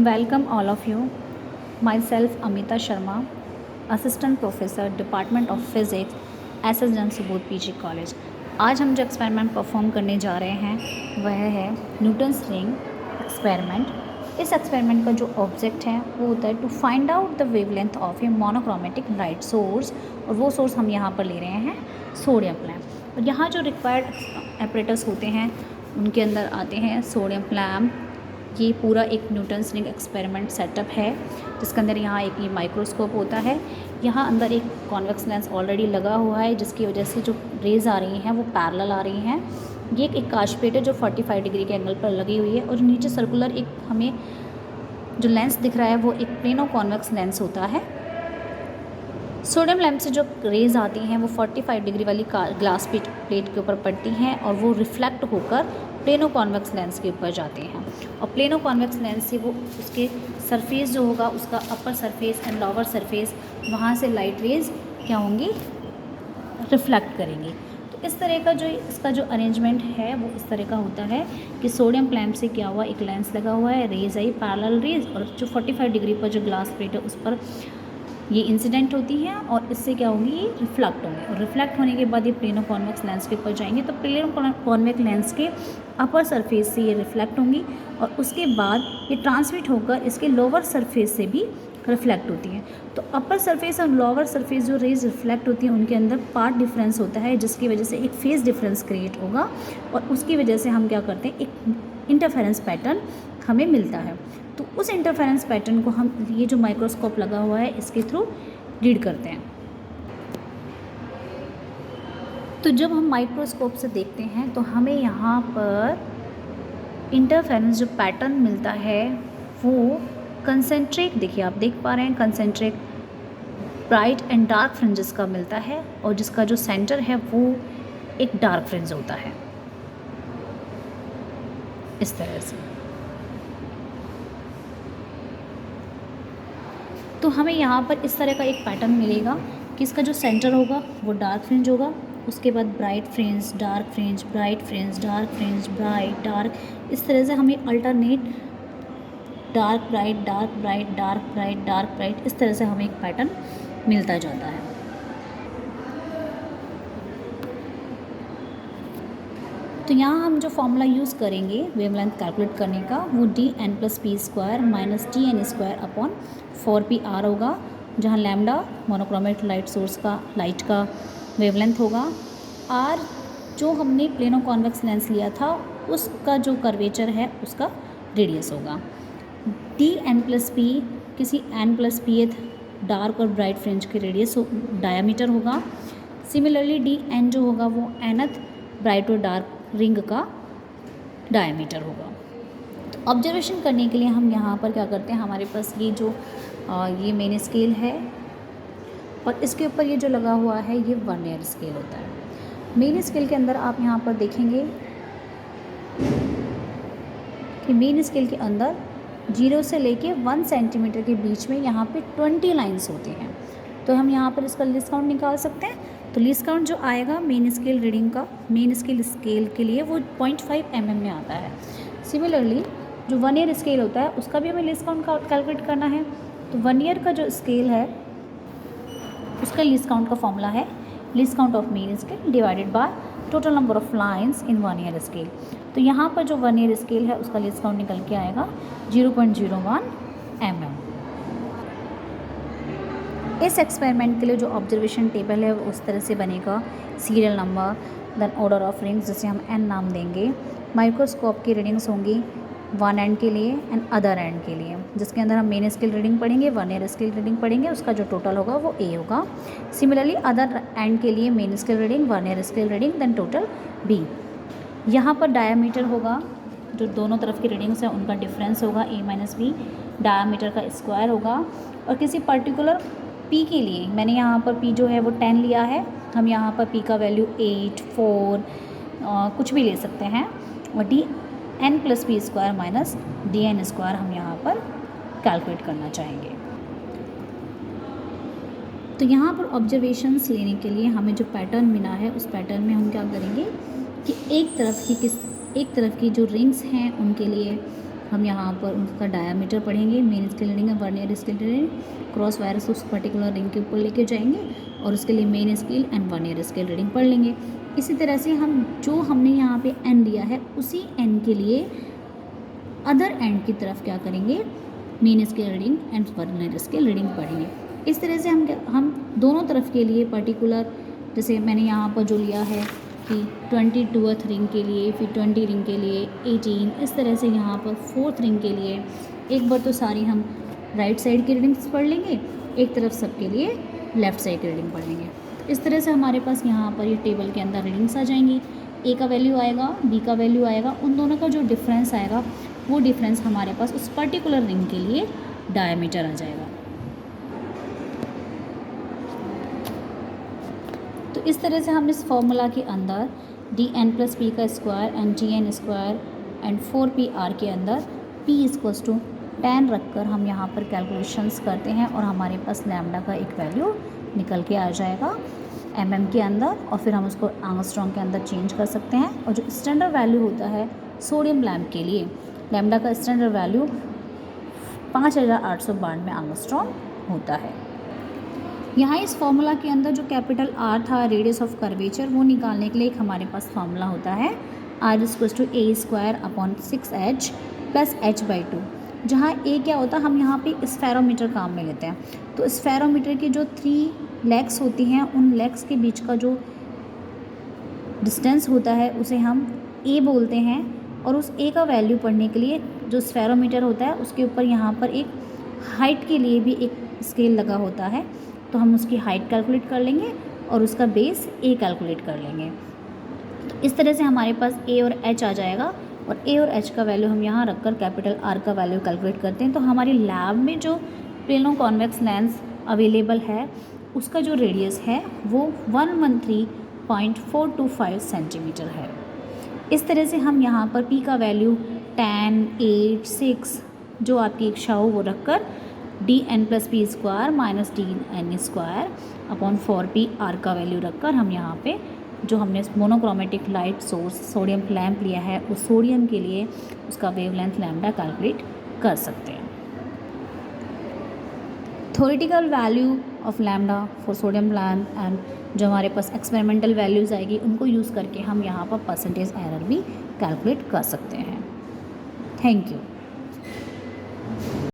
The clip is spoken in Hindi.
Welcome all of you. Myself Amita Sharma, Assistant Professor, Department of Physics, SSM Subodh PG college. आज हम जो एक्सपेरिमेंट परफॉर्म करने जा रहे हैं वह है न्यूटन्स रिंग एक्सपेरिमेंट। इस एक्सपेरिमेंट का जो ऑब्जेक्ट है वो होता है to find out the wavelength of a monochromatic light source, और वो सोर्स हम यहाँ पर ले रहे हैं सोडियम लैम्प। और यहाँ जो रिक्वायर्ड एपरेटस होते हैं उनके अंदर आते हैं सोडियम लैम्प। ये पूरा एक न्यूटन्स रिंग एक्सपेरिमेंट सेटअप है जिसके अंदर यहाँ एक ये माइक्रोस्कोप होता है। यहाँ अंदर एक कॉन्वेक्स लेंस ऑलरेडी लगा हुआ है जिसकी वजह से जो रेज़ आ रही हैं वो पैरेलल आ रही हैं। ये एक कांच प्लेट है जो 45 डिग्री के एंगल पर लगी हुई है, और नीचे सर्कुलर एक हमें जो लेंस दिख रहा है वो एक प्लेनो कॉन्वेक्स लेंस होता है। सोडियम लैम्प से जो रेज़ आती हैं वो 45 डिग्री वाली ग्लास प्लेट के ऊपर पड़ती हैं और वो रिफ्लेक्ट होकर प्लेनो कॉन्वेक्स लेंस के ऊपर जाते हैं, और प्लेनो कॉन्वेक्स लेंस से वो उसके सरफेस जो होगा उसका upper surface and lower surface वहाँ से लाइट रेज़ क्या होंगी, रिफ्लेक्ट करेंगी। तो इस तरह का जो इसका जो अरेंजमेंट है वो इस तरह का होता है कि सोडियम लैम्प से क्या हुआ, एक लेंस लगा हुआ है, रेज़ आई पैरेलल रेज़, और जो 45 डिग्री पर जो ग्लास प्लेट है उस पर ये इंसिडेंट होती हैं और इससे क्या होंगी, ये रिफ्लेक्ट होंगे, और रिफ्लेक्ट होने के बाद ये प्लेनो कॉन्वेक्स लेंस के ऊपर जाएंगे। तो प्लेनो कॉन्वेक्स लेंस के अपर सरफेस से ये रिफ्लेक्ट होंगी और उसके बाद ये ट्रांसमिट होकर इसके लोअर सरफेस से भी रिफ्लेक्ट होती हैं। तो अपर सरफेस और लोअर सरफेस जो रेज रिफ्लेक्ट होती हैं उनके अंदर पार्ट डिफरेंस होता है जिसकी वजह से एक फेज डिफरेंस क्रिएट होगा, और उसकी वजह से हम क्या करते हैं, एक इंटरफेरेंस पैटर्न हमें मिलता है। तो उस इंटरफेरेंस पैटर्न को हम ये जो माइक्रोस्कोप लगा हुआ है इसके थ्रू रीड करते हैं। तो जब हम माइक्रोस्कोप से देखते हैं तो हमें यहाँ पर इंटरफेरेंस जो पैटर्न मिलता है वो कंसेंट्रिक, देखिए आप देख पा रहे हैं, concentric bright and dark fringes का मिलता है, और जिसका जो सेंटर है वो एक डार्क फ्रिंज होता है इस तरह से। तो हमें यहाँ पर इस तरह का एक पैटर्न मिलेगा कि इसका जो सेंटर होगा वो डार्क फ्रिंज होगा, उसके बाद bright fringe, dark fringe, bright fringe, dark fringe, bright, dark, इस तरह से हमें alternate dark bright, dark bright, dark bright, dark bright, इस तरह से हमें एक पैटर्न मिलता जाता है। तो यहाँ हम जो फॉर्मूला यूज़ करेंगे वेवलेंथ कैलकुलेट करने का वो dn+p² minus dn² upon 4pr होगा, जहाँ लैम्डा मोनोक्रोमेटिक लाइट सोर्स का लाइट का वेवलेंथ होगा, r जो हमने प्लेनो कॉन्वेक्स लेंस लिया था उसका जो कर्वेचर है उसका रेडियस होगा, dn+p किसी n+pth डार्क और ब्राइट फ्रिंज के रेडियस डायमीटर होगा। सिमिलरली dn जो होगा वो nth ब्राइट और डार्क रिंग का डायमीटर होगा। तो ऑब्जर्वेशन करने के लिए हम यहाँ पर क्या करते हैं, हमारे पास ये जो ये मेन स्केल है और इसके ऊपर ये जो लगा हुआ है ये वर्नियर स्केल होता है। मेन स्केल के अंदर आप यहाँ पर देखेंगे कि मेन स्केल के अंदर 0 से लेके 1 सेंटीमीटर के बीच में यहाँ पे 20 लाइन्स होती हैं। तो हम यहाँ पर इसका लीस्ट काउंट निकाल सकते हैं। तो लीस्ट काउंट जो आएगा मेन स्केल रीडिंग का, मेन स्केल के लिए वो 0.5 mm में आता है। सिमिलरली जो 1 ईयर स्केल होता है उसका भी हमें लीस्ट काउंट कैलकुलेट करना है। तो 1 ईयर का जो स्केल है उसका लीस्ट काउंट का फॉर्मूला है least count of main scale divided by total number of lines in 1 ईयर स्केल। तो यहाँ पर जो 1 ईयर स्केल है उसका लीस्ट काउंट निकल के आएगा 0.01 mm। इस एक्सपेरिमेंट के लिए जो ऑब्जर्वेशन टेबल है वो उस तरह से बनेगा, serial number, then order of rings जिसे हम n नाम देंगे, माइक्रोस्कोप की रीडिंग्स होंगी 1 एंड के लिए एंड अदर एंड के लिए, जिसके अंदर हम मेन स्केल रीडिंग पढ़ेंगे, 1 ईयर स्केल रीडिंग पढ़ेंगे, उसका जो टोटल होगा वो A होगा। सिमिलरली अदर एंड के लिए मेन स्केल रीडिंग, 1 ईयर scale reading, then total B। यहाँ पर डायामीटर होगा, जो दोनों तरफ की रीडिंग्स हैं उनका डिफरेंस होगा A - B, डायामीटर का स्क्वायर होगा। और किसी पर्टिकुलर P के लिए मैंने यहाँ पर P जो है वो 10 लिया है, हम यहाँ पर P का वैल्यू 8, 4 कुछ भी ले सकते हैं, और dn+p² माइनस dn² हम यहाँ पर कैलकुलेट करना चाहेंगे। तो यहाँ पर ऑब्जर्वेशंस लेने के लिए हमें जो पैटर्न मिला है उस पैटर्न में हम क्या करेंगे कि एक तरफ की जो रिंग्स हैं उनके लिए हम यहाँ पर उसका डायामीटर पढ़ेंगे, मेन स्केल रीडिंग है, vernier scale reading, cross wires उस पर्टिकुलर रिंग के ऊपर लेके जाएंगे और उसके लिए main scale and vernier scale reading पढ़ लेंगे। इसी तरह से हम जो हमने यहाँ पे एन लिया है उसी एन के लिए अदर एंड की तरफ क्या करेंगे, main scale reading and vernier scale reading पढ़ेंगे। इस तरह से हम दोनों तरफ के लिए पर्टिकुलर, जैसे मैंने यहाँ पर जो लिया है कि 22th रिंग के लिए, फिर 20 रिंग के लिए 18, इस तरह से यहाँ पर 4th रिंग के लिए एक बार तो सारी हम राइट साइड की रीडिंग्स पढ़ लेंगे, एक तरफ सबके लिए लेफ़्ट साइड की रीडिंग पढ़ लेंगे। इस तरह से हमारे पास यहाँ पर ये टेबल के अंदर रीडिंग्स आ जाएंगी। ए का वैल्यू आएगा, बी का वैल्यू आएगा, उन दोनों का जो डिफरेंस आएगा वो डिफरेंस हमारे पास उस पर्टिकुलर रिंग के लिए डायमीटर आ जाएगा। तो इस तरह से हम इस फॉर्मूला के अंदर dn+p का square and gn square and 4pr के अंदर p = 10 रखकर हम यहाँ पर कैलकुलेशंस करते हैं और हमारे पास लैम्डा का एक वैल्यू निकल के आ जाएगा mm के अंदर, और फिर हम उसको एंगस्ट्रॉम के अंदर चेंज कर सकते हैं। और जो स्टैंडर्ड वैल्यू होता है सोडियम लैम्प के लिए, लैम्डा का स्टैंडर्ड वैल्यू 5892 एंगस्ट्रॉम होता है। यहाँ इस फॉर्मूला के अंदर जो कैपिटल R था, रेडियस ऑफ कर्वेचर, वो निकालने के लिए एक हमारे पास फॉर्मूला होता है R = a² / 6h + h/2, जहाँ a क्या होता है, हम यहाँ पे स्फेरोमीटर काम में लेते हैं। तो स्फेरोमीटर की जो 3 लेग्स होती हैं, उन लेग्स के बीच का जो डिस्टेंस होता है उसे हम a बोलते हैं। और उस a का वैल्यू पढ़ने के लिए जो स्फेरोमीटर होता है उसके ऊपर यहाँ पर एक हाइट के लिए भी एक स्केल लगा होता है, तो हम उसकी हाइट कैलकुलेट कर लेंगे और उसका बेस a कैलकुलेट कर लेंगे। तो इस तरह से हमारे पास a और h आ जाएगा, और a और h का वैल्यू हम यहाँ रखकर कैपिटल R का वैल्यू कैलकुलेट करते हैं। तो हमारी लैब में जो प्लेनो कॉन्वेक्स लेंस अवेलेबल है उसका जो रेडियस है वो 113.425 सेंटीमीटर है। इस तरह से हम यहाँ पर p का वैल्यू 10, 8, 6 जो आपकी इच्छा हो वो रखकर dn+p² - dn² / 4pr का वैल्यू रखकर हम यहाँ पे जो हमने monochromatic light source sodium lamp लिया है उस सोडियम के लिए उसका वेवलेंथ लैम्डा कैलकुलेट कर सकते हैं। Theoretical value of lambda for sodium lamp and जो हमारे पास एक्सपेरिमेंटल वैल्यूज़ आएगी उनको यूज़ करके हम यहाँ पर परसेंटेज एरर भी कैलकुलेट कर सकते हैं। Thank you.